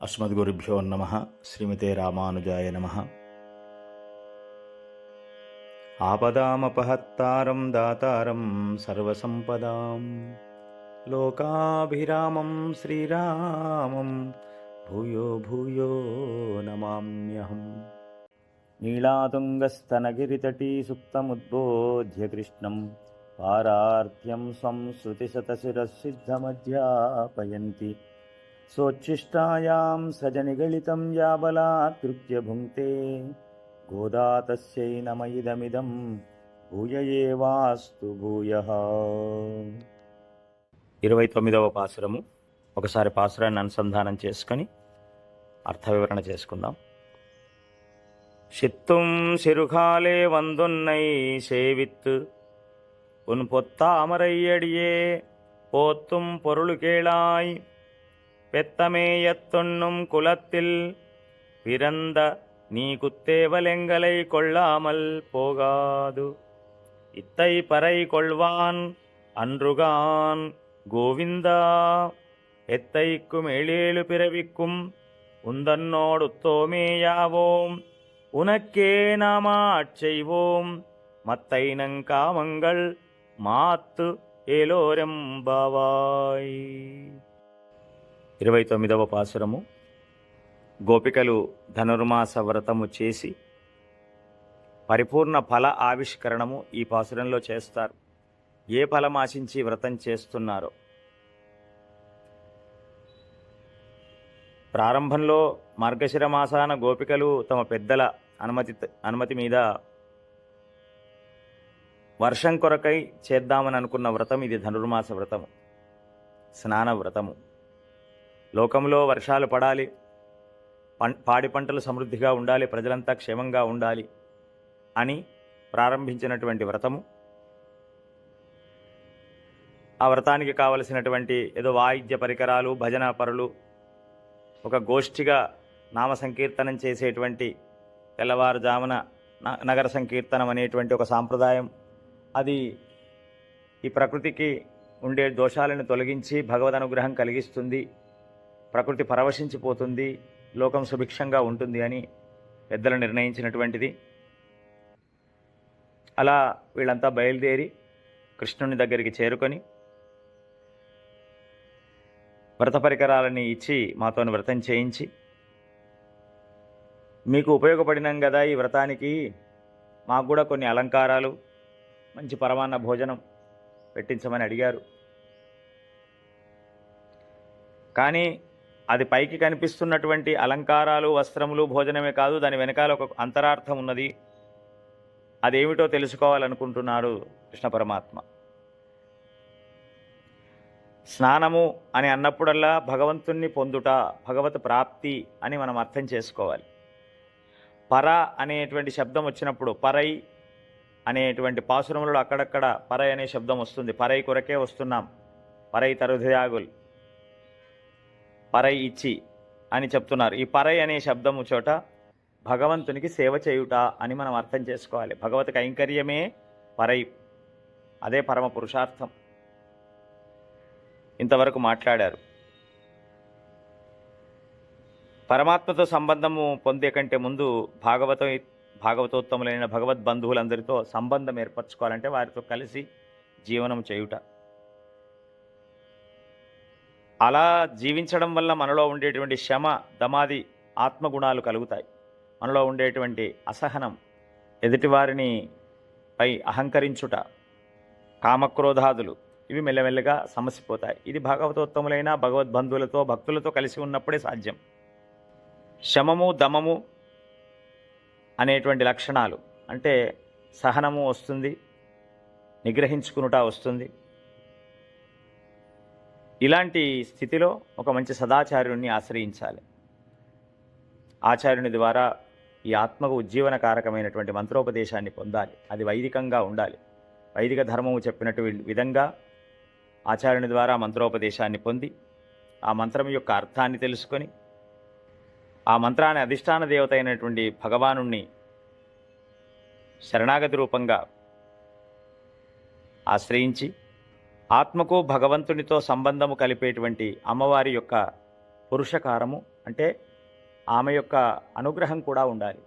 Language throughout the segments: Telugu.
అస్మద్గురుభ్యో నమః. శ్రీమతే రామానుజాయ నమః. ఆపదామపహత్తారం దాతారం సర్వసంపదాం లోకాభిరామం శ్రీరామం భూయో భూయో నమామ్యహం. నీళాతుంగస్తనగిరితటీ సుప్తముద్బోధ్య కృష్ణం పారార్థ్యం స్వం శృతిశతశిరసిద్ధమధ్యాపయంతి సోచ్ఛిష్టాయాం సజనిగళితం యాబలాత్కృత్య భుంక్తే గోదా తస్యై నమ ఇదమిదం భూయ ఏవాస్తు భూయః. 29వ పాసురము. ఒకసారి పాసురాన్ని అనుసంధానం చేసుకొని అర్థ వివరణ చేసుకుందాం. షిత్తుం సిరుఖాలే వందున్నై సేవిత్తు ఉన్ పొత్తామరయ్యడియే పోత్తుం పొరులు కేళాయ్ பெத்தமேயத்தொன்னும் குலத்தில் பிறந்த நீ குத்தேவலெங்களை கொள்ளாமல் போகாது இத்தை பறை கொள்வான் அன்றுகான் கோவிந்தா எத்தைக்கும் ஏழேழு பிறவிக்கும் உந்தன்னோடுத்தோமேயாவோம் உனக்கே நாமாட்செய்வோம் மத்தைனங்காமங்கள் மாத்து ఏలోరెంబావాయ్. 29వ పాసురము. గోపికలు ధనుర్మాస వ్రతము చేసి పరిపూర్ణ ఫల ఆవిష్కరణము ఈ పాసురంలో చేస్తారు. ఏ ఫలం ఆశించి వ్రతం చేస్తున్నారో. ప్రారంభంలో మార్గశిర మాసాన గోపికలు తమ పెద్దల అనుమతి మీద వర్షం కొరకై చేద్దామని అనుకున్న వ్రతం ఇది ధనుర్మాస వ్రతము, స్నాన వ్రతము. లోకంలో వర్షాలు పడాలి, పాడి పంటలు సమృద్ధిగా ఉండాలి, ప్రజలంతా క్షేమంగా ఉండాలి అని ప్రారంభించినటువంటి వ్రతము. ఆ వ్రతానికి కావలసినటువంటి ఏదో వాయిద్య పరికరాలు, భజన పరులు, ఒక గోష్ఠిగా నామ సంకీర్తనం చేసేటువంటి తెల్లవారుజామున నగర సంకీర్తనం అనేటువంటి ఒక సాంప్రదాయం, అది ఈ ప్రకృతికి ఉండే దోషాలను తొలగించి భగవద్ అనుగ్రహం కలిగిస్తుంది, ప్రకృతి పరవశించిపోతుంది, లోకం సుభిక్షంగా ఉంటుంది అని పెద్దలు నిర్ణయించినటువంటిది. అలా వీళ్ళంతా బయలుదేరి కృష్ణుని దగ్గరికి చేరుకొని వ్రత పరికరాలని ఇచ్చి మాతో వ్రతం చేయించి, మీకు ఉపయోగపడినాం కదా ఈ వ్రతానికి, మాకు కూడా కొన్ని అలంకారాలు, మంచి పరమాన్న భోజనం పెట్టించమని అడిగారు. కానీ అది పైకి కనిపిస్తున్నటువంటి అలంకారాలు, వస్త్రములు, భోజనమే కాదు, దాని వెనకాల ఒక అంతరార్థం ఉన్నది. అదేమిటో తెలుసుకోవాలనుకుంటున్నాడు కృష్ణ పరమాత్మ. స్నానము అని అన్నప్పుడల్లా భగవంతుణ్ణి పొందుట, భగవత్ ప్రాప్తి అని మనం అర్థం చేసుకోవాలి. పర అనేటువంటి శబ్దం వచ్చినప్పుడు, పరై అనేటువంటి పాసురములలో అక్కడక్కడ పరై అనే శబ్దం వస్తుంది. పరై కొరకే వస్తున్నాం, పరై తరుధయాగుల్, పరై ఇచ్చి అని చెప్తున్నారు. ఈ పరై అనే శబ్దము చోట భగవంతునికి సేవ చేయుట అని మనం అర్థం చేసుకోవాలి. భగవత్ కైంకర్యమే పరై, అదే పరమ పురుషార్థం. ఇంతవరకు మాట్లాడారు. పరమాత్మతో సంబంధము పొందే కంటే ముందు భాగవతోత్తములైన భగవద్బంధువులందరితో సంబంధం ఏర్పరచుకోవాలంటే వారితో కలిసి జీవనం చేయుట. అలా జీవించడం వల్ల మనలో ఉండేటువంటి శమ, దమాది ఆత్మగుణాలు కలుగుతాయి. మనలో ఉండేటువంటి అసహనం, ఎదుటివారిని పై అహంకరించుట, కామక్రోధాదులు, ఇవి మెల్లమెల్లగా సమసిపోతాయి. ఇది భాగవతోత్తములైన భగవద్బంధువులతో, భక్తులతో కలిసి ఉన్నప్పుడే సాధ్యం. శమము, దమము అనేటువంటి లక్షణాలు అంటే సహనము వస్తుంది, నిగ్రహించుకునుట వస్తుంది. ఇలాంటి స్థితిలో ఒక మంచి సదాచార్యుణ్ణి ఆశ్రయించాలి. ఆచార్యుని ద్వారా ఈ ఆత్మకు ఉజ్జీవనకారకమైనటువంటి మంత్రోపదేశాన్ని పొందాలి. అది వైదికంగా ఉండాలి. వైదిక ధర్మము చెప్పినట్టు విధంగా ఆచార్యుని ద్వారా మంత్రోపదేశాన్ని పొంది ఆ మంత్రం యొక్క అర్థాన్ని తెలుసుకొని ఆ మంత్రాన్ని అధిష్టాన దేవత అయినటువంటి భగవానుణ్ణి శరణాగతి రూపంగా ఆశ్రయించి ఆత్మకు భగవంతునితో సంబంధము కలిపేటువంటి అమ్మవారి యొక్క పురుషకారము అంటే ఆమె యొక్క అనుగ్రహం కూడా ఉండాలి.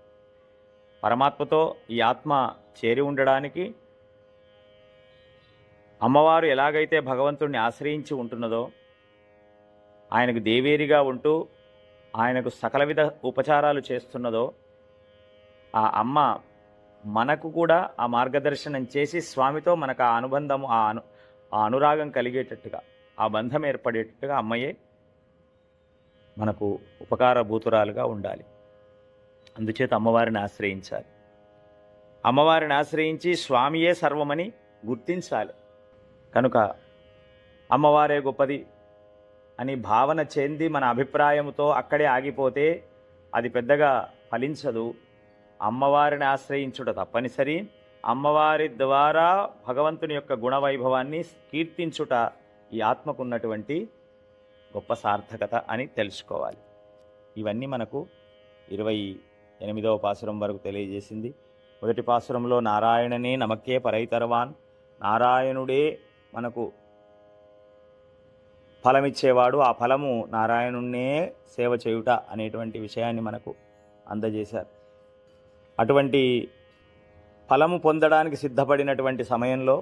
పరమాత్మతో ఈ ఆత్మ చేరి ఉండడానికి అమ్మవారు ఎలాగైతే భగవంతుడిని ఆశ్రయించి ఉంటున్నదో, ఆయనకు దేవేరిగా ఉంటూ ఆయనకు సకల విధ ఉపచారాలు చేస్తున్నదో, ఆ అమ్మ మనకు కూడా ఆ మార్గదర్శనం చేసి స్వామితో మనకు ఆ అనుబంధము ఆ అనురాగం కలిగేటట్టుగా, ఆ బంధం ఏర్పడేటట్టుగా అమ్మయే మనకు ఉపకారభూతురాలుగా ఉండాలి. అందుచేత అమ్మవారిని ఆశ్రయించాలి. అమ్మవారిని ఆశ్రయించి స్వామియే సర్వమని గుర్తించాలి. కనుక అమ్మవారే గొప్పది అని భావన చెంది మన అభిప్రాయంతో అక్కడే ఆగిపోతే అది పెద్దగా ఫలించదు. అమ్మవారిని ఆశ్రయించుట తప్పనిసరి. అమ్మవారి ద్వారా భగవంతుని యొక్క గుణవైభవాన్ని కీర్తించుట ఈ ఆత్మకున్నటువంటి గొప్ప సార్థకత అని తెలుసుకోవాలి. ఇవన్నీ మనకు 28వ పాసురం వరకు తెలియజేసింది. మొదటి పాసురంలో నారాయణనే నమక్కే పరైతరవాన్, నారాయణుడే మనకు ఫలమిచ్చేవాడు, ఆ ఫలము నారాయణున్నే సేవ చేయుట అనేటువంటి విషయాన్ని మనకు అందజేశారు. అటువంటి ఫలము పొందడానికి సిద్ధపడినటువంటి సమయంలో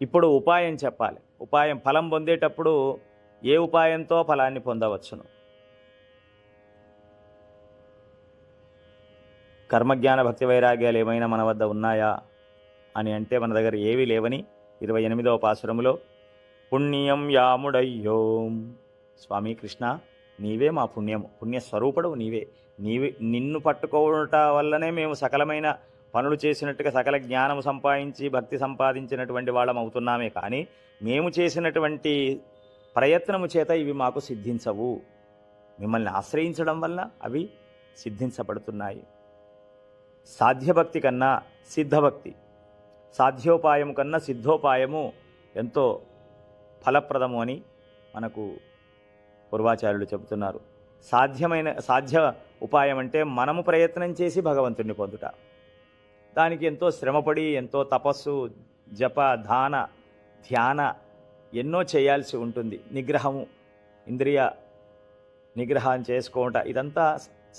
ఇప్పుడు ఉపాయం చెప్పాలి. ఉపాయం, ఫలం పొందేటప్పుడు ఏ ఉపాయంతో ఫలాన్ని పొందవచ్చును? కర్మజ్ఞాన భక్తి వైరాగ్యాలు ఏమైనా మన వద్ద ఉన్నాయా అని అంటే మన దగ్గర ఏవీ లేవని 28వ పాసురములో పుణ్యం యాముడయ్యోం, స్వామి కృష్ణ నీవే మా పుణ్యము, పుణ్యస్వరూపుడు నీవే నిన్ను పట్టుకోవట వల్లనే మేము సకలమైన పనులు చేసినట్టుగా సకల జ్ఞానము సంపాదించి భక్తి సంపాదించినటువంటి వాళ్ళం అవుతున్నామే, కానీ మేము చేసినటువంటి ప్రయత్నము చేత ఇవి మాకు సిద్ధించవు. మిమ్మల్ని ఆశ్రయించడం వల్ల అవి సిద్ధించబడుతున్నాయి. సాధ్యభక్తి కన్నా సిద్ధభక్తి, సాధ్యోపాయము కన్నా సిద్ధోపాయము ఎంతో ఫలప్రదము అని మనకు పూర్వాచార్యులు చెబుతున్నారు. సాధ్య ఉపాయం అంటే మనము ప్రయత్నం చేసి భగవంతుడిని పొందుట. దానికి ఎంతో శ్రమపడి, ఎంతో తపస్సు, జప, దాన, ధ్యాన ఎన్నో చేయాల్సి ఉంటుంది. నిగ్రహము, ఇంద్రియ నిగ్రహం చేసుకోవట, ఇదంతా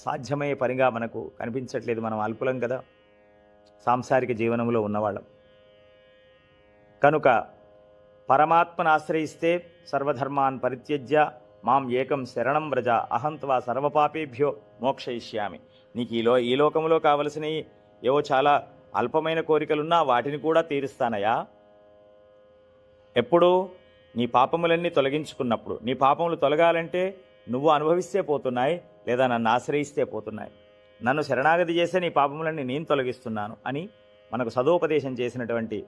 సాధ్యమయ్యే పనిగా మనకు కనిపించట్లేదు. మనం అల్పులం కదా, సాంసారిక జీవనంలో ఉన్నవాళ్ళం. కనుక పరమాత్మను ఆశ్రయిస్తే సర్వధర్మాన్ పరిత్యజ్య మాం ఏకం శరణం వ్రజ అహంత్వా సర్వపాపేభ్యో మోక్షయిష్యామి. నీకు ఈ లోకంలో కావలసినవి ఏవో చాలా అల్పమైన కోరికలున్నా వాటిని కూడా తీరుస్తానయా. ఎప్పుడు? నీ పాపములన్నీ తొలగించుకున్నప్పుడు. నీ పాపములు తొలగాలంటే నువ్వు అనుభవిస్తే పోతున్నాయి, లేదా నన్ను ఆశ్రయిస్తే పోతున్నాయి. నన్ను శరణాగతి చేస్తే నీ పాపములన్నీ నేను తొలగిస్తున్నాను అని మనకు సదోపదేశం చేసినటువంటి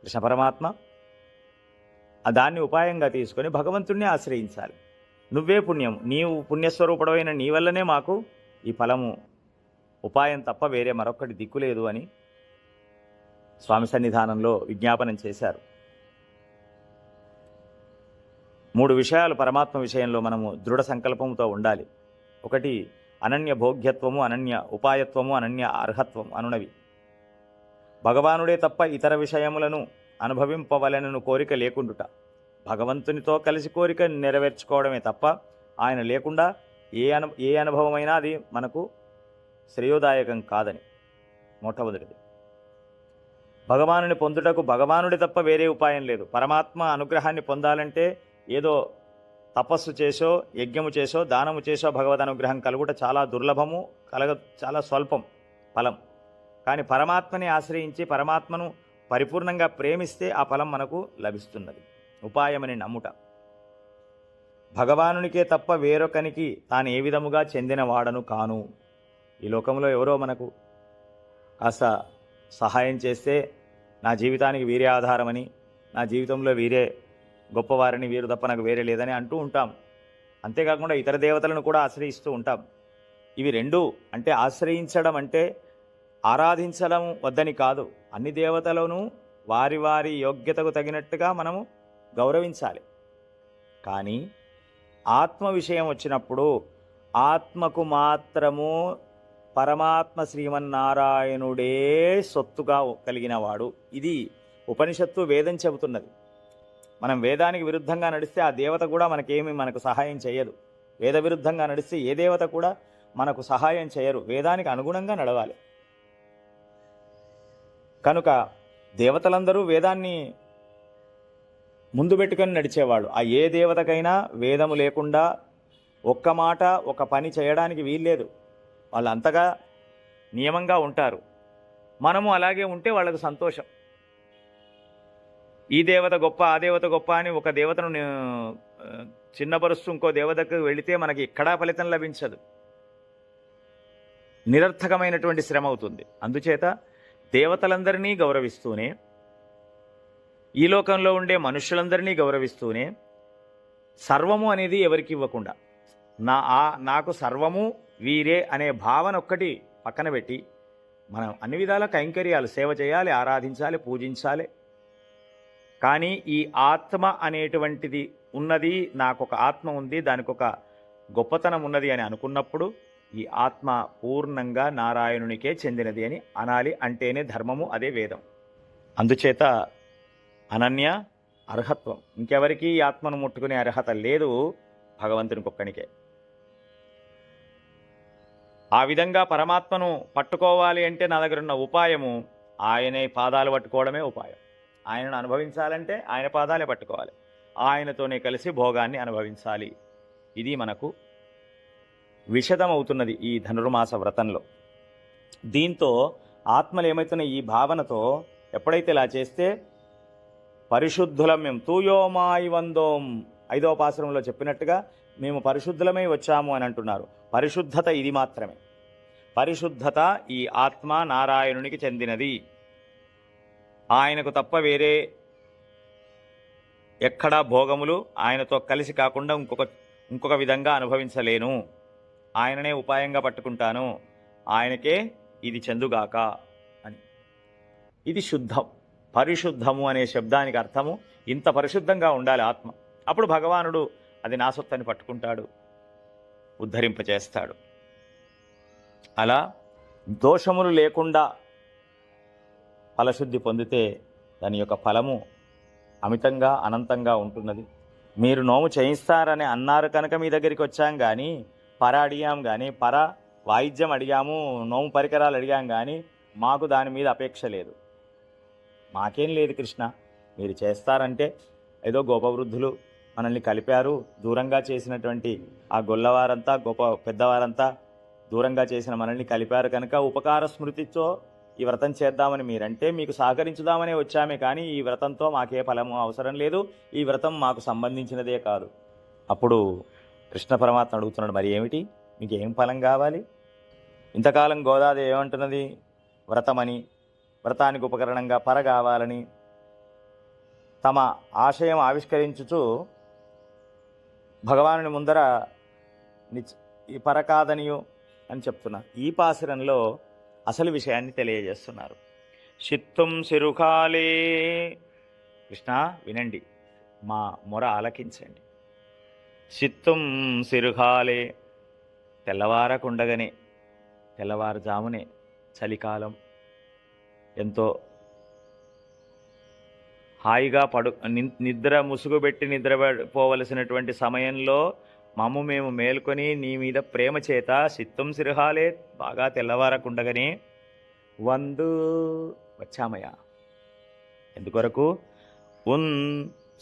కృష్ణ పరమాత్మ దాన్ని ఉపాయంగా తీసుకొని భగవంతుణ్ణి ఆశ్రయించాలి. నువ్వే పుణ్యము, నీవు పుణ్యస్వరూపుడమైన నీ వల్లనే మాకు ఈ ఫలము, ఉపాయం తప్ప వేరే మరొక్కటి దిక్కులేదు అని స్వామి సన్నిధానంలో విజ్ఞాపనం చేశారు. 3 విషయాలు పరమాత్మ విషయంలో మనము దృఢ సంకల్పంతో ఉండాలి. ఒకటి అనన్య భోగ్యత్వము, అనన్య ఉపాయత్వము, అనన్య అర్హత్వం అనునవి. భగవానుడే తప్ప ఇతర విషయములను అనుభవింపవలనను కోరిక లేకుండుట. భగవంతునితో కలిసి కోరిక నెరవేర్చుకోవడమే తప్ప ఆయన లేకుండా ఏ అనుభవమైనా అది మనకు శ్రేయోదాయకం కాదని మొట్టమొదటిది. భగవానుని పొందుటకు భగవానుడి తప్ప వేరే ఉపాయం లేదు. పరమాత్మ అనుగ్రహాన్ని పొందాలంటే ఏదో తపస్సు చేసో, యజ్ఞము చేసో, దానము చేసో భగవద్ అనుగ్రహం కలుగుట చాలా దుర్లభము, చాలా స్వల్పం ఫలం. కానీ పరమాత్మని ఆశ్రయించి పరమాత్మను పరిపూర్ణంగా ప్రేమిస్తే ఆ ఫలం మనకు లభిస్తున్నది. ఉపాయమని నమ్ముట. భగవానునికే తప్ప వేరొకనికి తాను ఏ విధముగా చెందినవాడను కాను. ఈ లోకంలో ఎవరో మనకు కాస్త సహాయం చేస్తే నా జీవితానికి వీరే ఆధారమని, నా జీవితంలో వీరే గొప్పవారిని, వీరు తప్ప నాకు వేరే లేదని అంటూ ఉంటాం. అంతేకాకుండా ఇతర దేవతలను కూడా ఆశ్రయిస్తూ ఉంటాం. ఇవి రెండు అంటే ఆశ్రయించడం అంటే ఆరాధించడం వద్దని కాదు. అన్ని దేవతలను వారి వారి యోగ్యతకు తగినట్టుగా మనము గౌరవించాలి. కానీ ఆత్మ విషయం వచ్చినప్పుడు ఆత్మకు మాత్రము పరమాత్మ శ్రీమన్నారాయణుడే సొత్తుగా కలిగినవాడు. ఇది ఉపనిషత్తు, వేదం చెబుతున్నది. మనం వేదానికి విరుద్ధంగా నడిస్తే ఆ దేవత కూడా మనకు సహాయం చేయదు. వేద విరుద్ధంగా నడిస్తే ఏ దేవత కూడా మనకు సహాయం చేయరు. వేదానికి అనుగుణంగా నడవాలి. కనుక దేవతలందరూ వేదాన్ని ముందు పెట్టుకొని నడిచేవాళ్ళు. ఆ ఏ దేవతకైనా వేదము లేకుండా ఒక్క మాట ఒక పని చేయడానికి వీల్లేదు. వాళ్ళు అంతగా నియమంగా ఉంటారు. మనము అలాగే ఉంటే వాళ్ళకు సంతోషం. ఈ దేవత గొప్ప, ఆ దేవత గొప్ప అని ఒక దేవతను చిన్నపరుస్తూ ఇంకో దేవతకు వెళితే మనకి ఎక్కడా ఫలితం లభించదు. నిరర్థకమైనటువంటి శ్రమ అవుతుంది. అందుచేత దేవతలందరినీ గౌరవిస్తూనే, ఈ లోకంలో ఉండే మనుషులందరినీ గౌరవిస్తూనే, సర్వము అనేది ఎవరికి ఇవ్వకుండా నాకు సర్వము వీరే అనే భావన ఒక్కటి పక్కన పెట్టి మనం అన్ని విధాల కైంకర్యాలు సేవ చేయాలి, ఆరాధించాలి, పూజించాలి. కానీ ఈ ఆత్మ అనేటువంటిది ఉన్నది, నాకొక ఆత్మ ఉంది, దానికి ఒక గొప్పతనం ఉన్నది అని అనుకున్నప్పుడు ఈ ఆత్మ పూర్ణంగా నారాయణునికే చెందినది అని అనాలి. అంటేనే ధర్మము, అదే వేదం. అందుచేత అనన్య అర్హత్వం, ఇంకెవరికి ఈ ఆత్మను ముట్టుకునే అర్హత లేదు, భగవంతునికి ఒక్కనికే. ఆ విధంగా పరమాత్మను పట్టుకోవాలి అంటే నా దగ్గర ఉన్న ఉపాయము ఆయనే పాదాలు పట్టుకోవడమే ఉపాయం. ఆయనను అనుభవించాలంటే ఆయన పాదాలే పట్టుకోవాలి, ఆయనతోనే కలిసి భోగాన్ని అనుభవించాలి. ఇది మనకు విషదమవుతున్నది ఈ ధనుర్మాస వ్రతంలో. దీంతో ఆత్మలు ఏమవుతున్నాయి, ఈ భావనతో ఎప్పుడైతే ఇలా చేస్తే పరిశుద్ధులం మేము తూయోమాయి వందోం 5వ పాసురంలో చెప్పినట్టుగా మేము పరిశుద్ధులమై వచ్చాము అని అంటున్నారు. పరిశుద్ధత ఇది మాత్రమే. పరిశుద్ధత ఈ ఆత్మ నారాయణునికి చెందినది. ఆయనకు తప్ప వేరే ఎక్కడా భోగములు ఆయనతో కలిసి కాకుండా ఇంకొక విధంగా అనుభవించలేను. ఆయననే ఉపాయంగా పట్టుకుంటాను, ఆయనకే ఇది చెందుగాక అని. ఇది శుద్ధం. పరిశుద్ధము అనే శబ్దానికి అర్థము ఇంత పరిశుద్ధంగా ఉండాలి ఆత్మ. అప్పుడు భగవానుడు అది నా సొత్తని పట్టుకుంటాడు, ఉద్ధరింపచేస్తాడు. అలా దోషములు లేకుండా ఫలశుద్ధి పొందితే దాని యొక్క ఫలము అమితంగా అనంతంగా ఉంటున్నది. మీరు నోము చేయిస్తారని అన్నారు కనుక మీ దగ్గరికి వచ్చాం కానీ, పర అడిగాం కానీ, పర వాయిద్యం అడిగాము, నోము పరికరాలు అడిగాం కానీ మాకు దాని మీద అపేక్ష లేదు. మాకేం లేదు కృష్ణ, మీరు చేస్తారంటే ఏదో గోపవృద్ధులు మనల్ని కలిపారు, దూరంగా చేసినటువంటి ఆ గొల్లవారంతా గొప్ప పెద్దవారంతా దూరంగా చేసిన మనల్ని కలిపారు కనుక ఉపకార స్మృతితో ఈ వ్రతం చేద్దామని మీరంటే మీకు సహకరించుదామనే వచ్చామే కానీ ఈ వ్రతంతో మాకే ఫలము అవసరం లేదు, ఈ వ్రతం మాకు సంబంధించినదే కాదు. అప్పుడు కృష్ణ పరమాత్మ అడుగుతున్నాడు, మరి ఏమిటి, మీకు ఏం ఫలం కావాలి? ఇంతకాలం గోదాదేవి ఏమంటున్నది, వ్రతమని, వ్రతానికి ఉపకరణంగా పర కావాలని తమ ఆశయం ఆవిష్కరించుచు భగవానుని ముందర ఈ పర కాదనియు అని చెప్తున్నారు. ఈ పాసురంలో అసలు విషయాన్ని తెలియజేస్తున్నారు. చిత్తం సిరుకాలే, కృష్ణ వినండి, మా మొర ఆలకించండి. చిత్తం సిరుకాలే, తెల్లవారకుండగానే, తెల్లవారుజామునే, చలికాలం ఎంతో హాయిగా నిద్ర ముసుగుబెట్టి నిద్రపోవలసినటువంటి సమయంలో మమ్ము మేము మేల్కొని నీ మీద ప్రేమ చేత చిత్తం సిరుహాలే, బాగా తెల్లవారకుండగానే వందు వచ్చామయ్యా. ఎందుకొరకు?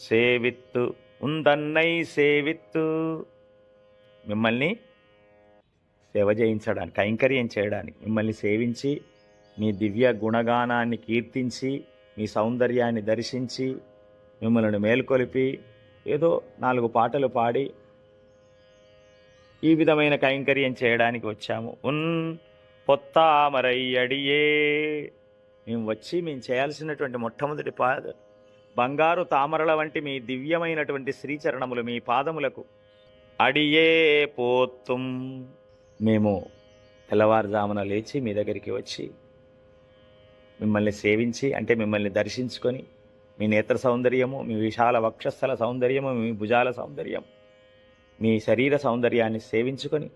సేవిత్తు ఉందన్నై సేవిత్తు, మిమ్మల్ని సేవ చేయించడానికి, కైంకర్యం చేయడానికి, మిమ్మల్ని సేవించి మీ దివ్య గుణగానాన్ని కీర్తించి మీ సౌందర్యాన్ని దర్శించి మిమ్మల్ని మేల్కొలిపి ఏదో 4 పాటలు పాడి ఈ విధమైన కైంకర్యం చేయడానికి వచ్చాము. పొత్తామరయ్యడియే, మేము చేయాల్సినటువంటి మొట్టమొదటి బంగారు తామరల వంటి మీ దివ్యమైనటువంటి శ్రీచరణములు మీ పాదములకు అడియే పోత్తుం, మేము తెల్లవారుజామున లేచి మీ దగ్గరికి వచ్చి మిమ్మల్ని సేవించి, అంటే మిమ్మల్ని దర్శించుకొని మీ నేత్ర సౌందర్యము, మీ విశాల వక్షస్థల సౌందర్యము, మీ భుజాల సౌందర్యం, మీ శరీర సౌందర్యాన్ని సేవించుకొని,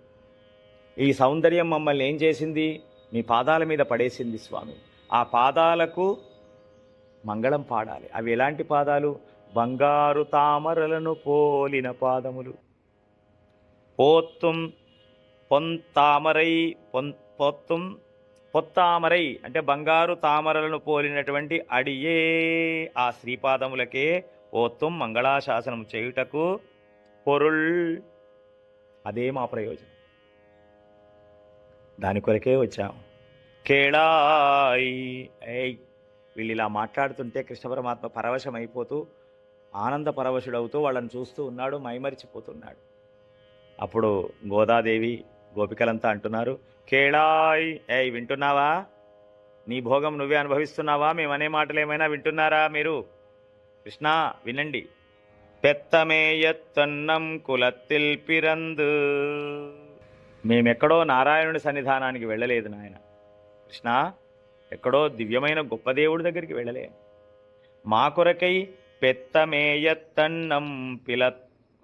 ఈ సౌందర్యం మమ్మల్ని ఏం చేసింది, మీ పాదాల మీద పడేసింది స్వామి. ఆ పాదాలకు మంగళం పాడాలి. అవి ఎలాంటి పాదాలు? బంగారు తామరలను పోలిన పాదములు. పోత్తుం పొంతామరై పొత్తుం పొత్తామరై అంటే బంగారు తామరలను పోలినటువంటి అడియే ఆ శ్రీపాదములకే ఓత్తుం మంగళాశాసనం చేయుటకు పొరుల్, అదే మా ప్రయోజనం, దాని కొరకే వచ్చాం. కేళాయి వీళ్ళు ఇలా మాట్లాడుతుంటే కృష్ణ పరమాత్మ పరవశమైపోతూ ఆనంద పరవశుడవుతూ వాళ్ళని చూస్తూ ఉన్నాడు, మైమరిచిపోతున్నాడు. అప్పుడు గోదాదేవి గోపికలంతా అంటున్నారు, కేళాయ్ వింటున్నావా? నీ భోగం నువ్వే అనుభవిస్తున్నావా? మేమనే మాటలు ఏమైనా వింటున్నారా మీరు? కృష్ణ వినండి. పెత్తమేయత్తన్నం కులత్తిల్ పిరందు, మేమెక్కడో నారాయణుడి సన్నిధానానికి వెళ్ళలేదు నాయన కృష్ణ, ఎక్కడో దివ్యమైన గొప్ప దేవుడి దగ్గరికి వెళ్ళలే. మా కొరకై పెత్తమేయత్తన్నం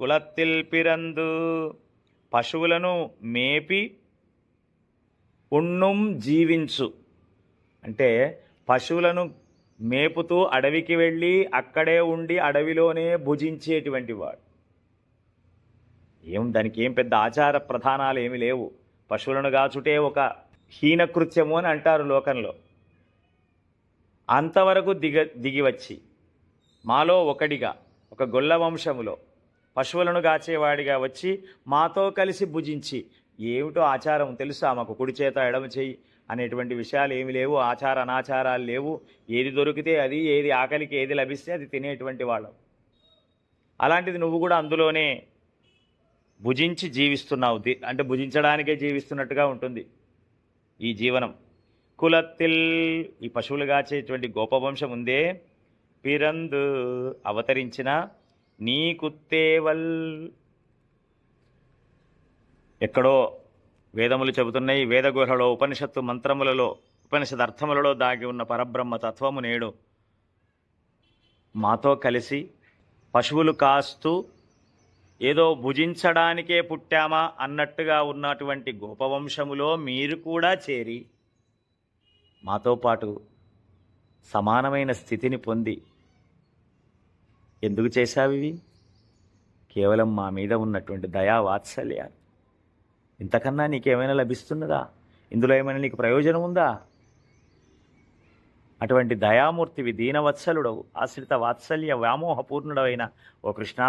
కులత్తిల్ పిరందు, పశువులను మేపి ఉన్నుం జీవించు అంటే పశువులను మేపుతూ అడవికి వెళ్ళి అక్కడే ఉండి అడవిలోనే భుజించేటువంటి వాడు. దానికి ఏం పెద్ద ఆచార ప్రధానాలు ఏమి లేవు. పశువులను గాచుటే ఒక హీనకృత్యము అని అంటారు లోకంలో. అంతవరకు దిగివచ్చి మాలో ఒకడిగా, ఒక గొల్ల వంశములో పశువులను గాచేవాడిగా వచ్చి మాతో కలిసి భుజించి, ఏమిటో ఆచారం తెలుసా మాకు? కుడి చేత ఎడమ చెయ్యి అనేటువంటి విషయాలు ఏమి లేవు, ఆచార అనాచారాలు లేవు. ఏది దొరికితే అది, ఏది ఆకలికి ఏది లభిస్తే అది తినేటువంటి వాళ్ళం. అలాంటిది నువ్వు కూడా అందులోనే భుజించి జీవిస్తున్నావు. అంటే భుజించడానికే జీవిస్తున్నట్టుగా ఉంటుంది ఈ జీవనం. కులత్తిల్ ఈ పశువులు గాచేటువంటి గోపవంశం ఉందే, పిరందు అవతరించిన నీకుత్తేవల్, ఎక్కడో వేదములు చెబుతున్నాయి, వేదగుహలలో ఉపనిషత్తు మంత్రములలో ఉపనిషద్ అర్థములలో దాగి ఉన్న పరబ్రహ్మ తత్వము నేడు మాతో కలిసి పశువులు కాస్తూ ఏదో భుజించడానికే పుట్టామా అన్నట్టుగా ఉన్నటువంటి గోపవంశములో మీరు కూడా చేరి మాతో పాటు సమానమైన స్థితిని పొంది ఎందుకు చేశావు ఇవి? కేవలం మా మీద ఉన్నటువంటి దయా వాత్సల్యాలు. ఇంతకన్నా నీకేమైనా లభిస్తున్నదా? ఇందులో ఏమైనా నీకు ప్రయోజనం ఉందా? అటువంటి దయామూర్తివి, దీనవత్సలుడవు, ఆశ్రిత వాత్సల్య వ్యామోహపూర్ణుడవైన ఓ కృష్ణ,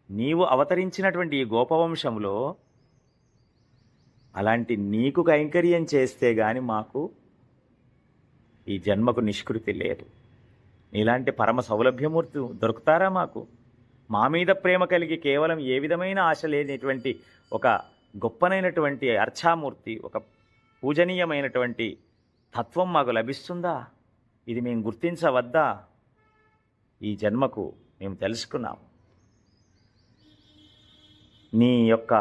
నీవు అవతరించినటువంటి ఈ గోపవంశంలో అలాంటి నీకు కైంకర్యం చేస్తే గాని మాకు ఈ జన్మకు నిష్కృతి లేదు. నీలాంటి పరమ సౌలభ్యమూర్తి దొరుకుతారా మాకు? మా మీద ప్రేమ కలిగి కేవలం ఏ విధమైన ఆశ లేనిటువంటి ఒక గొప్పనైనటువంటి అర్చామూర్తి, ఒక పూజనీయమైనటువంటి తత్వం మాకు లభిస్తుందా? ఇది మేము గుర్తించవద్దా? ఈ జన్మకు మేము తెలుసుకున్నాం. నీ యొక్క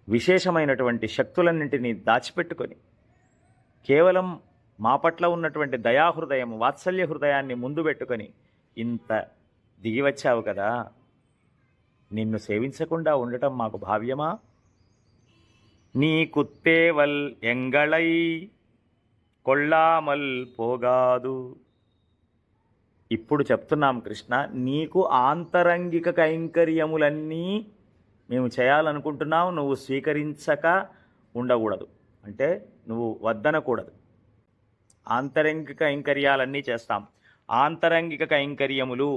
విశేషమైనటువంటి శక్తులన్నింటినీ దాచిపెట్టుకొని కేవలం మా పట్ల ఉన్నటువంటి దయాహృదయం, వాత్సల్య హృదయాన్ని ముందు పెట్టుకొని ఇంత దిగివచ్చావు కదా, నిన్ను సేవించకుండా ఉండటం మాకు భావ్యమా? నీ కుత్తేవల్ ఎంగళై కొళ్ళామల్ పోగాదు. ఇప్పుడు చెప్తున్నాం కృష్ణ, నీకు ఆంతరంగిక కైంకర్యములన్నీ మేము చేయాలనుకుంటున్నావు, నువ్వు స్వీకరించక ఉండకూడదు, అంటే నువ్వు వద్దనకూడదు. ఆంతరంగిక కైంకర్యాలన్నీ చేస్తాం. ఆంతరంగిక కైంకర్యములు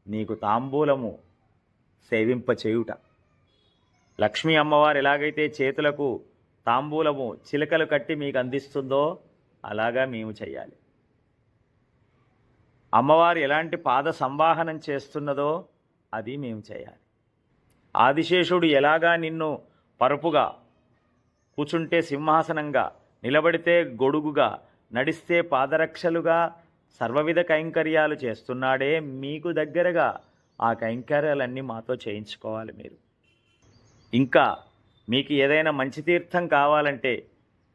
నీకు తాంబూలము సేవింప చేయుట. లక్ష్మీ అమ్మవారు ఎలాగైతే చేతులకు తాంబూలము చిలకలు కట్టి మీకు అందిస్తుందో అలాగా మేము చెయ్యాలి. అమ్మవారు ఎలాంటి పాద సంవాహనం చేస్తున్నదో అది మేము చేయాలి. ఆదిశేషుడు ఎలాగా నిన్ను పరుపుగా, కూచుంటే సింహాసనంగా, నిలబడితే గొడుగుగా, నడిస్తే పాదరక్షలుగా సర్వవిధ కైంకర్యాలు చేస్తున్నాడే, మీకు దగ్గరగా ఆ కైంకర్యాలన్నీ మాతో చేయించుకోవాలి మీరు. ఇంకా మీకు ఏదైనా మంచి తీర్థం కావాలంటే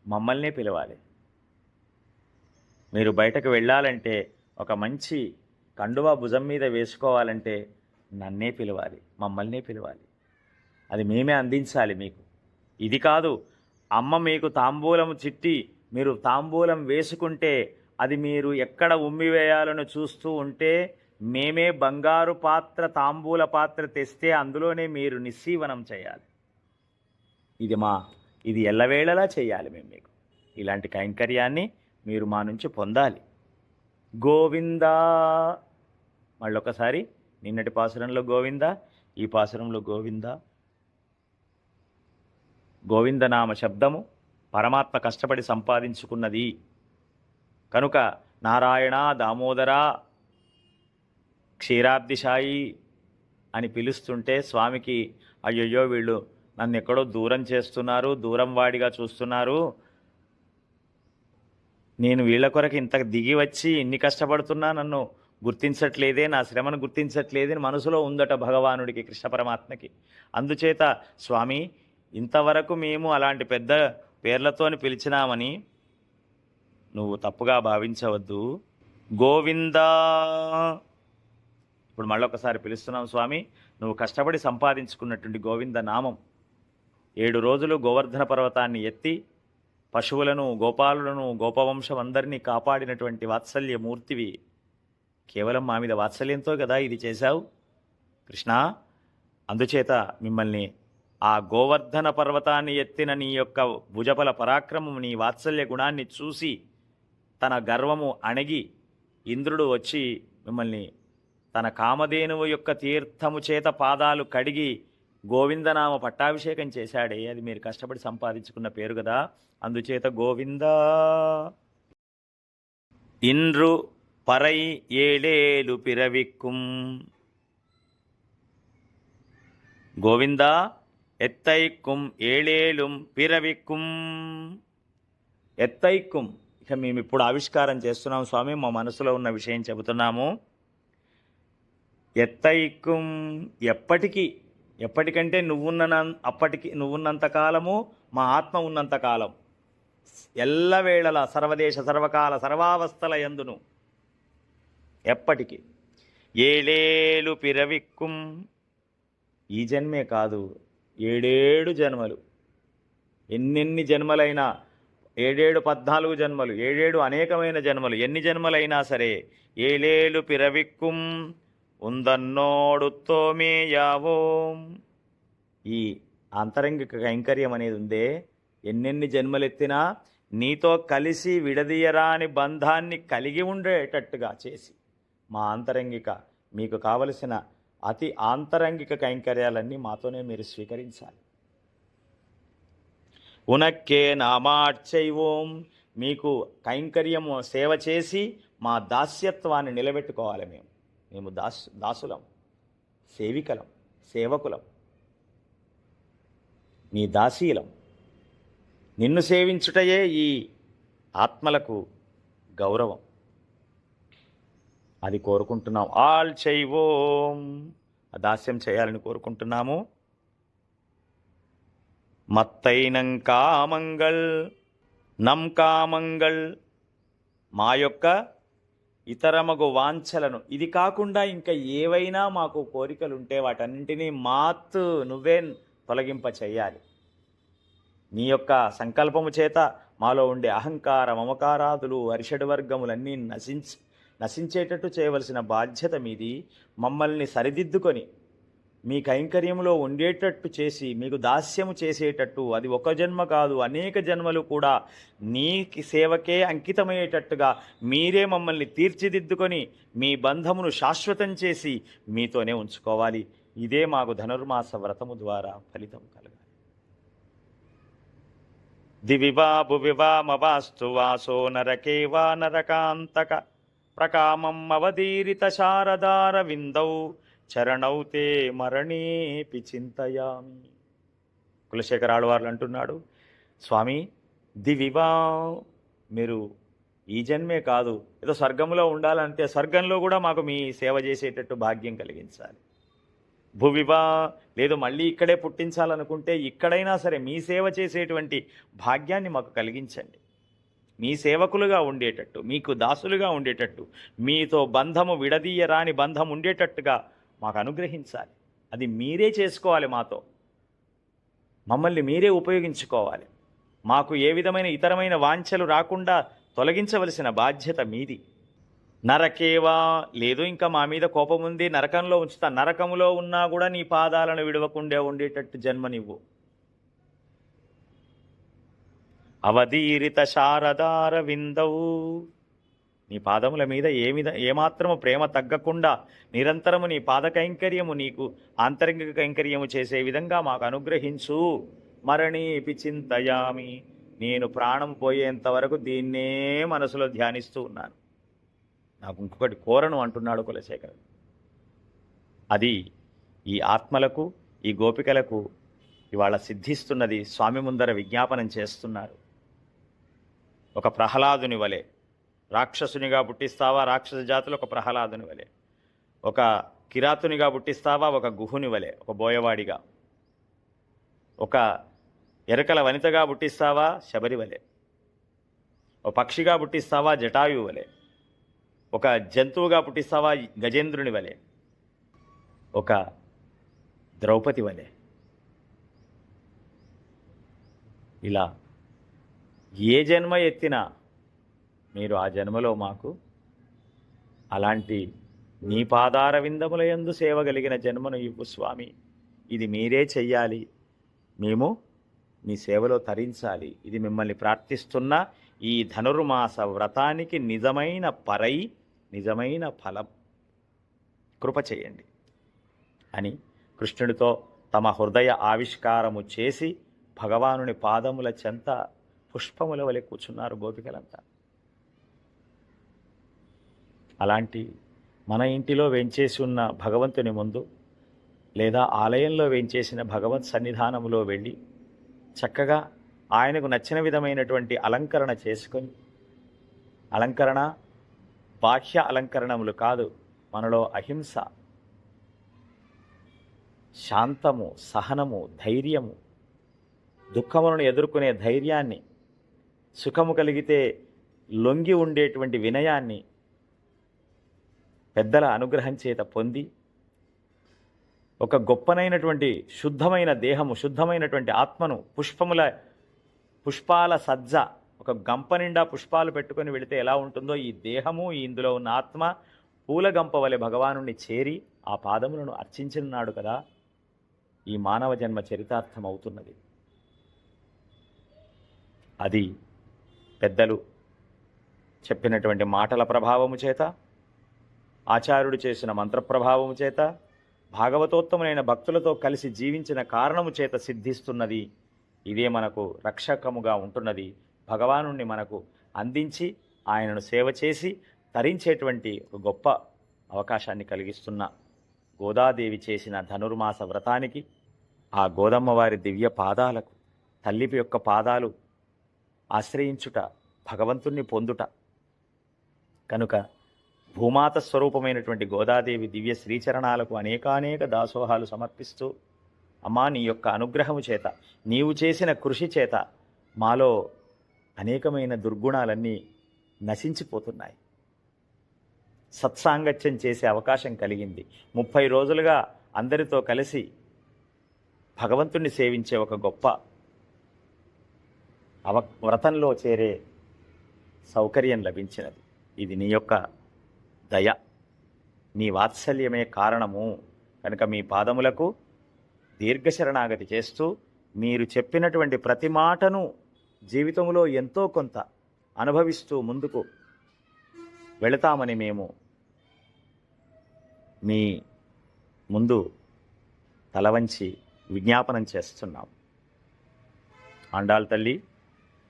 మమ్మల్నే పిలవాలి. మీరు బయటకు వెళ్ళాలంటే ఒక మంచి కండువా భుజం మీద వేసుకోవాలంటే నన్నే పిలవాలి, మమ్మల్నే పిలవాలి. అది మేమే అందించాలి మీకు. ఇది కాదు, అమ్మ మీకు తాంబూలం చిట్టి మీరు తాంబూలం వేసుకుంటే అది మీరు ఎక్కడ ఉమ్మివేయాలని చూస్తూ ఉంటే మేమే బంగారు పాత్ర తాంబూల పాత్ర తెస్తే అందులోనే మీరు నిస్సీవనం చేయాలి. ఇది ఎల్లవేళలా చేయాలి మేము మీకు. ఇలాంటి కైంకర్యాన్ని మీరు మా నుంచి పొందాలి. గోవిందా. మళ్ళొకసారి నిన్నటి పాసురంలో గోవిందా, ఈ పాసురంలో గోవిందా. గోవిందనామ శబ్దము పరమాత్మ కష్టపడి సంపాదించుకున్నది కనుక నారాయణ, దామోదర, క్షీరాబ్దిశాయి అని పిలుస్తుంటే స్వామికి అయ్యయ్యో వీళ్ళు నన్ను ఎక్కడో దూరం చేస్తున్నారు, దూరం వాడిగా చూస్తున్నారు, నేను వీళ్ళ కొరకు ఇంత దిగి వచ్చి ఇన్ని కష్టపడుతున్నా నన్ను గుర్తించట్లేదే, నా శ్రమను గుర్తించట్లేదే మనసులో ఉందట భగవానుడికి, కృష్ణ పరమాత్మకి. అందుచేత స్వామి ఇంతవరకు మేము అలాంటి పెద్ద పేర్లతోని పిలిచినామని నువ్వు తప్పుగా భావించవద్దు. గోవిందా. ఇప్పుడు మళ్ళొకసారి పిలుస్తున్నాం స్వామి, నువ్వు కష్టపడి సంపాదించుకున్నటువంటి గోవింద నామం. 7 రోజులు గోవర్ధన పర్వతాన్ని ఎత్తి పశువులను, గోపాలులను, గోపవంశం అందరినీ కాపాడినటువంటి వాత్సల్యమూర్తివి. కేవలం మా మీద వాత్సల్యంతో కదా ఇది చేశావు కృష్ణ. అందుచేత మిమ్మల్ని ఆ గోవర్ధన పర్వతాన్ని ఎత్తిన నీ యొక్క భుజబల పరాక్రమము, నీ వాత్సల్య గుణాన్ని చూసి తన గర్వము అణగి ఇంద్రుడు వచ్చి మిమ్మల్ని తన కామధేనువు యొక్క తీర్థము చేత పాదాలు కడిగి గోవిందనామ పట్టాభిషేకం చేశాడే, అది మీరు కష్టపడి సంపాదించుకున్న పేరు కదా. అందుచేత గోవిందా. ఇంద్రు పరై ఏళేలు పిరవిక్కుం. గోవిందా ఎత్తైక్కుం ఏళేలుం పిరవిక్కుం. ఎత్తైక్కుం ఇక మేము ఇప్పుడు ఆవిష్కారం చేస్తున్నాం స్వామి, మా మనసులో ఉన్న విషయం చెబుతున్నాము. ఎత్తైక్కుం ఎప్పటికంటే నువ్వున్నంత కాలము, మా ఆత్మ ఉన్నంత కాలం, ఎల్లవేళలా సర్వదేశ సర్వకాల సర్వావస్థల యందును ఎప్పటికీ. ఏళేలు పిరవిక్కుం. ఈ జన్మే కాదు, 7 జన్మలు, ఎన్నెన్ని జన్మలైనా, 7 14 జన్మలు, 7 అనేకమైన జన్మలు, ఎన్ని జన్మలైనా సరే ఏళేలు పిరవిక్కుం ఉందన్నోడుతో మేయావోం. ఈ ఆంతరంగిక కైంకర్యం అనేది ఉందే, ఎన్నెన్ని జన్మలెత్తినా నీతో కలిసి విడదీయరాని బంధాన్ని కలిగి ఉండేటట్టుగా చేసి మా ఆంతరంగిక మీకు కావలసిన అతి ఆంతరంగిక కైంకర్యాలన్నీ మాతోనే మీరు స్వీకరించాలి. ఉనక్కే నామార్చైవోం. మీకు కైంకర్యము సేవ చేసి మా దాస్యత్వాన్ని నిలబెట్టుకోవాలి. మేము దాసులం, సేవికలం, సేవకులం, నీ దాసీలం. నిన్ను సేవించుటయే ఈ ఆత్మలకు గౌరవం. అది కోరుకుంటున్నాం. ఆల్ చైవోం, దాస్యం చేయాలని కోరుకుంటున్నాము. మత్తైనం కామంగల్ నం కామంగల్. మా యొక్క ఇతరమగు వాంఛలను, ఇది కాకుండా ఇంకా ఏవైనా మాకు కోరికలుంటే వాటన్నింటినీ నువ్వే తొలగింప చెయ్యాలి. నీ యొక్క సంకల్పము చేత మాలో ఉండే అహంకార మమకారాదులు అరిషడ్ వర్గములన్నీ నశించేటట్టు చేయవలసిన బాధ్యత మీది. మమ్మల్ని సరిదిద్దుకొని మీ కైంకర్యంలో ఉండేటట్టు చేసి మీకు దాస్యము చేసేటట్టు, అది ఒక జన్మ కాదు అనేక జన్మలు కూడా నీ సేవకే అంకితమయ్యేటట్టుగా మీరే మమ్మల్ని తీర్చిదిద్దుకొని మీ బంధమును శాశ్వతం చేసి మీతోనే ఉంచుకోవాలి. ఇదే మాకు ధనుర్మాస వ్రతము ద్వారా ఫలితం కలగాలి. దివివా భువివా మవాస్తు వాసో నరకే వా నరకాంతక ప్రకామం అవదీరిత శారదార విందౌ చరణౌ తే మరణేపి చింతయామి. కులశేఖర ఆళ్వార్లు అంటున్నాడు, స్వామి దివివా, మీరు ఈ జన్మే కాదు ఏదో స్వర్గంలో ఉండాలంటే స్వర్గంలో కూడా మాకు మీ సేవ చేసేటట్టు భాగ్యం కలిగించాలి. భువివా, లేదు మళ్ళీ ఇక్కడే పుట్టించాలనుకుంటే ఇక్కడైనా సరే మీ సేవ చేసేటువంటి భాగ్యాన్ని మాకు కలిగించండి. మీ సేవకులుగా ఉండేటట్టు, మీకు దాసులుగా ఉండేటట్టు, మీతో బంధము విడదీయరాని బంధం ఉండేటట్టుగా మాకు అనుగ్రహించాలి. అది మీరే చేసుకోవాలి. మమ్మల్ని మీరే ఉపయోగించుకోవాలి. మాకు ఏ విధమైన ఇతరమైన వాంఛలు రాకుండా తొలగించవలసిన బాధ్యత మీది. నరకేవా, లేదు ఇంకా మా మీద కోపం ఉంది, నరకంలో ఉంచుతా, నరకములో ఉన్నా కూడా నీ పాదాలను విడవకుండా ఉండేటట్టు జన్మనివ్వు. అవధీరిత శారదార విందవు, నీ పాదముల మీద ఏమాత్రము ప్రేమ తగ్గకుండా నిరంతరము నీ పాద కైంకర్యము, నీకు ఆంతరంగిక కైంకర్యము చేసే విధంగా మాకు అనుగ్రహించు. మరణీపి చింతయామి, నేను ప్రాణం పోయేంత వరకు దీన్నే మనసులో ధ్యానిస్తూ ఉన్నాను, నాకు ఇంకొకటి కోరను అంటున్నాడు కులశేఖరుడు. అది ఈ ఆత్మలకు, ఈ గోపికలకు ఇవాళ సిద్ధిస్తున్నది. స్వామి ముందర విజ్ఞాపనం చేస్తున్నారు. ఒక ప్రహ్లాదుని వలె రాక్షసునిగా పుట్టిస్తావా, రాక్షస జాతులు ఒక ప్రహ్లాదుని వలె, ఒక కిరాతునిగా పుట్టిస్తావా, ఒక గుహుని వలె, ఒక బోయవాడిగా, ఒక ఎరకల వనితగా పుట్టిస్తావా, శబరి వలె, ఒక పక్షిగా పుట్టిస్తావా, జటాయు వలె, ఒక జంతువుగా పుట్టిస్తావా, గజేంద్రుని వలె, ఒక ద్రౌపది వలె. ఇలా ఏ జన్మ ఎత్తినా మీరు ఆ జన్మలో మాకు అలాంటి నీ పాదార విందముల యందు సేవగలిగిన జన్మను ఇవ్వు స్వామి, ఇది మీరే చెయ్యాలి, మేము మీ సేవలో తరించాలి. ఇది మిమ్మల్ని ప్రార్థిస్తున్న ఈ ధనుర్మాస వ్రతానికి నిజమైన ఫలం కృప చేయండి అని కృష్ణుడితో తమ హృదయ ఆవిష్కారము చేసి భగవానుని పాదముల చెంత పుష్పముల వలె కూర్చున్నారు గోపికలంతా. అలాంటి మన ఇంటిలో వేంచేసి ఉన్న భగవంతుని ముందు లేదా ఆలయంలో వేంచేసిన భగవత్ సన్నిధానములో వెళ్ళి చక్కగా ఆయనకు నచ్చిన విధమైనటువంటి అలంకరణ చేసుకొని, అలంకరణ బాహ్య అలంకరణములు కాదు, మనలో అహింస, శాంతము, సహనము, ధైర్యము, దుఃఖములను ఎదుర్కొనే ధైర్యాన్ని, సుఖము కలిగితే లొంగి ఉండేటువంటి వినయాన్ని పెద్దల అనుగ్రహం చేత పొంది ఒక గొప్పనైనటువంటి శుద్ధమైన దేహము, శుద్ధమైనటువంటి ఆత్మను పుష్పాల సజ్జ, ఒక గంప నిండా పుష్పాలు పెట్టుకొని వెళితే ఎలా ఉంటుందో ఈ దేహము, ఇందులో ఉన్న ఆత్మ పూల గంప వలె భగవానుణ్ణి చేరి ఆ పాదములను అర్చించినాడు కదా. ఈ మానవ జన్మ చరితార్థం అవుతున్నది. అది పెద్దలు చెప్పినటువంటి మాటల ప్రభావము చేత, ఆచార్యుడు చేసిన మంత్ర ప్రభావము చేత, భాగవతోత్తములైన భక్తులతో కలిసి జీవించిన కారణము చేత సిద్ధిస్తున్నది. ఇదే మనకు రక్షకముగా ఉంటున్నది. భగవానుణ్ణి మనకు అందించి ఆయనను సేవ చేసి తరించేటువంటి ఒక గొప్ప అవకాశాన్ని కలిగిస్తున్న గోదాదేవి చేసిన ధనుర్మాస వ్రతానికి, ఆ గోదమ్మ వారి దివ్య పాదాలకు, తల్లి యొక్క పాదాలు ఆశ్రయించుట, భగవంతుణ్ణి పొందుట కనుక భూమాత స్వరూపమైనటువంటి గోదాదేవి దివ్య శ్రీచరణాలకు అనేకానేక దాసోహాలు సమర్పిస్తూ, అమ్మా నీ యొక్క అనుగ్రహము చేత, నీవు చేసిన కృషి చేత మాలో అనేకమైన దుర్గుణాలన్నీ నశించిపోతున్నాయి. సత్సాంగత్యం చేసే అవకాశం కలిగింది. 30 రోజులుగా అందరితో కలిసి భగవంతుణ్ణి సేవించే ఒక గొప్ప వ్రతంలో చేరే సౌకర్యం లభించినది. ఇది నీ యొక్క దయ, నీ వాత్సల్యమే కారణము. కనుక మీ పాదములకు దీర్ఘశరణాగతి చేస్తూ మీరు చెప్పినటువంటి ప్రతి మాటను జీవితంలో ఎంతో కొంత అనుభవిస్తూ ముందుకు వెళతామని మేము మీ ముందు తలవంచి విజ్ఞాపనం చేస్తున్నాం. ఆండాళ్ తల్లి,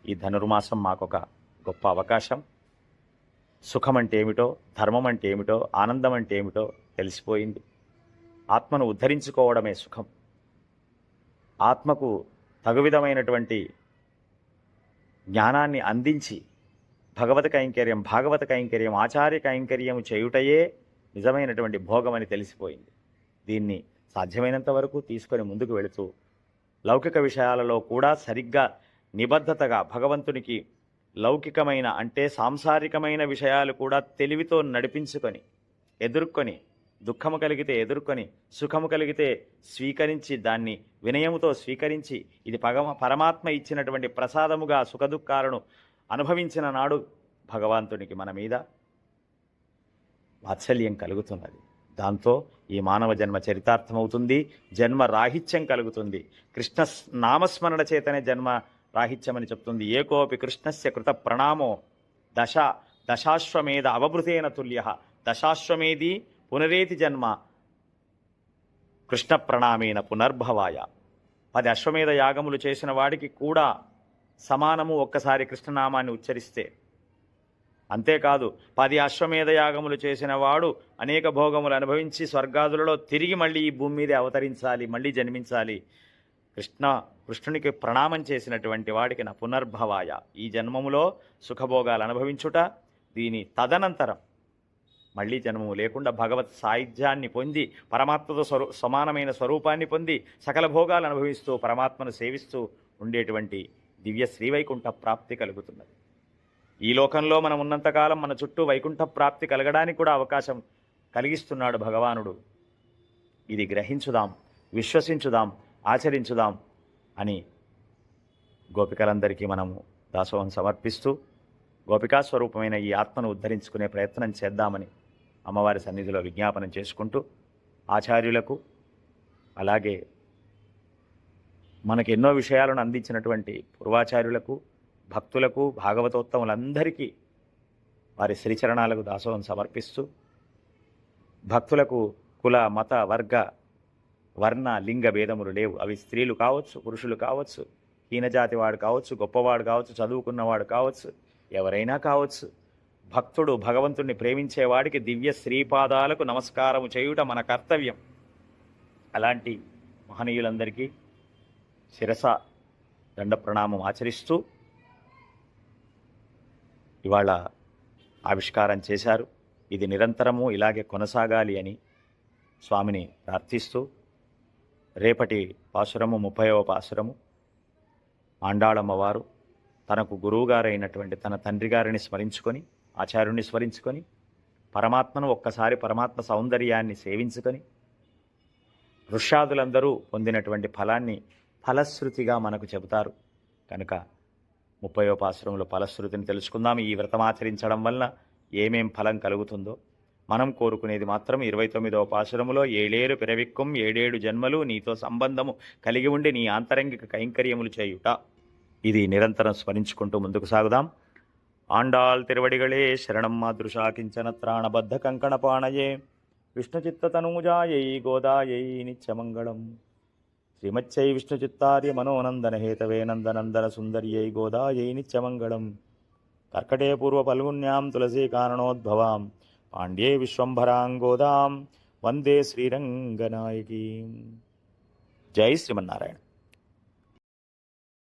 ఈ ధనుర్మాసం మాకొక గొప్ప అవకాశం. సుఖం అంటే ఏమిటో, ధర్మం అంటే ఏమిటో, ఆనందం అంటే ఏమిటో తెలిసిపోయింది. ఆత్మను ఉద్ధరించుకోవడమే సుఖం. ఆత్మకు తగు విధమైనటువంటి జ్ఞానాన్ని అందించి భాగవత కైంకర్యం, ఆచార్య కైంకర్యం చేయుటయే నిజమైనటువంటి భోగమని తెలిసిపోయింది. దీన్ని సాధ్యమైనంత వరకు తీసుకొని ముందుకు వెళుతూ లౌకిక విషయాలలో కూడా సరిగ్గా నిబద్ధతగా భగవంతునికి లౌకికమైన అంటే సాంసారికమైన విషయాలు కూడా తెలివితో నడిపించుకొని, ఎదుర్కొని, దుఃఖము కలిగితే ఎదుర్కొని, సుఖము కలిగితే స్వీకరించి, దాన్ని వినయముతో స్వీకరించి, ఇది పరమాత్మ ఇచ్చినటువంటి ప్రసాదముగా సుఖదుఖాలను అనుభవించిన నాడు భగవంతునికి మన మీద వాత్సల్యం కలుగుతున్నది. దాంతో ఈ మానవ జన్మ చరితార్థమవుతుంది, జన్మ రాహిత్యం కలుగుతుంది. కృష్ణ నామస్మరణ చేతనే జన్మ రాహిత్యమని చెప్తుంది. ఏకోపి కృష్ణస్య కృత ప్రణామో దశాశ్వమేధ అవభృతేన తుల్య. దశాశ్వమేధి పునరేతి జన్మ కృష్ణ ప్రణామేన పునర్భవాయ. 10 అశ్వమేధ యాగములు చేసిన వాడికి కూడా సమానము ఒక్కసారి కృష్ణనామాన్ని ఉచ్చరిస్తే. అంతేకాదు 10 అశ్వమేధ యాగములు చేసిన వాడు అనేక భోగములు అనుభవించి స్వర్గాదులలో తిరిగి మళ్ళీ ఈ భూమి మీద అవతరించాలి, మళ్ళీ జన్మించాలి. కృష్ణునికి ప్రణామం చేసినటువంటి వాడికి నా పునర్భవాయ, ఈ జన్మములో సుఖభోగాలు అనుభవించుట, దీని తదనంతరం మళ్ళీ జన్మము లేకుండా భగవత్ సాయుధ్యాన్ని పొంది పరమాత్మతో సమానమైన స్వరూపాన్ని పొంది సకల భోగాలు అనుభవిస్తూ పరమాత్మను సేవిస్తూ ఉండేటువంటి దివ్య శ్రీవైకుంఠ ప్రాప్తి కలుగుతున్నది. ఈ లోకంలో మనం ఉన్నంతకాలం మన చుట్టూ వైకుంఠ ప్రాప్తి కలగడానికి కూడా అవకాశం కలిగిస్తున్నాడు భగవానుడు. ఇది గ్రహించుదాం, విశ్వసించుదాం, ఆచరించుదాం అని గోపికలందరికీ మనము దాసోహం సమర్పిస్తూ గోపికా స్వరూపమైన ఈ ఆత్మను ఉద్ధరించుకునే ప్రయత్నం చేద్దామని అమ్మవారి సన్నిధిలో విజ్ఞాపనం చేసుకుంటూ, ఆచార్యులకు అలాగే మనకు ఎన్నో విషయాలను అందించినటువంటి పూర్వాచార్యులకు, భక్తులకు, భాగవతోత్తములందరికీ వారి శ్రీచరణాలకు దాసోహం సమర్పిస్తూ, భక్తులకు కుల మత వర్గ వర్ణ లింగ భేదములు లేవు. అవి స్త్రీలు కావచ్చు, పురుషులు కావచ్చు, హీనజాతి వాడు కావచ్చు, గొప్పవాడు కావచ్చు, చదువుకున్నవాడు కావచ్చు, ఎవరైనా కావచ్చు. భక్తుడు భగవంతుణ్ణి ప్రేమించేవాడికి దివ్య శ్రీపాదాలకు నమస్కారము చేయుట మన కర్తవ్యం. అలాంటి మహనీయులందరికీ శిరస దండ ప్రణామం ఆచరిస్తూ ఇవాళ ఆవిష్కారం చేశారు. ఇది నిరంతరము ఇలాగే కొనసాగాలి అని స్వామిని ప్రార్థిస్తూ, రేపటి పాసురము 30వ పాసురము ఆండాళమ్మవారు తనకు గురువుగారైనటువంటి తన తండ్రి గారిని స్మరించుకొని, ఆచార్యుని స్మరించుకొని, పరమాత్మను ఒక్కసారి పరమాత్మ సౌందర్యాన్ని సేవించుకొని, ఋష్యాదులందరూ పొందినటువంటి ఫలాన్ని ఫలశ్రుతిగా మనకు చెబుతారు. కనుక 30వ పాసురంలో ఫలశ్రుతిని తెలుసుకుందాం. ఈ వ్రతం ఆచరించడం వలన ఏమేం ఫలం కలుగుతుందో మనం కోరుకునేది మాత్రం 29వ పాసురములో 7 పిరవిక్కుం 7 జన్మలు నీతో సంబంధము కలిగి ఉండి నీ ఆంతరంగిక కైంకర్యములు చేయుట. ఇది నిరంతరం స్మరించుకుంటూ ముందుకు సాగుదాం. ఆండాళ్ తిరువడిగళే శరణం మాదృశా కించన త్రాణబద్ధ కంకణపాణయే విష్ణుచిత్తతనూజాయై గోదాయై నిత్యమంగళం. శ్రీమచ్చై విష్ణుచిత్తార్య మనోనందన హేతవే నందనందన సుందర్యై గోదాయై నిత్యమంగళం. కర్కటే పూర్వ ఫల్గుణ్యాం తులసీ కారణోద్భవాం పాండ్యే విశ్వంభరాం గోదాం వందే శ్రీరంగనాయకీం. జై శ్రీమన్నారాయణ.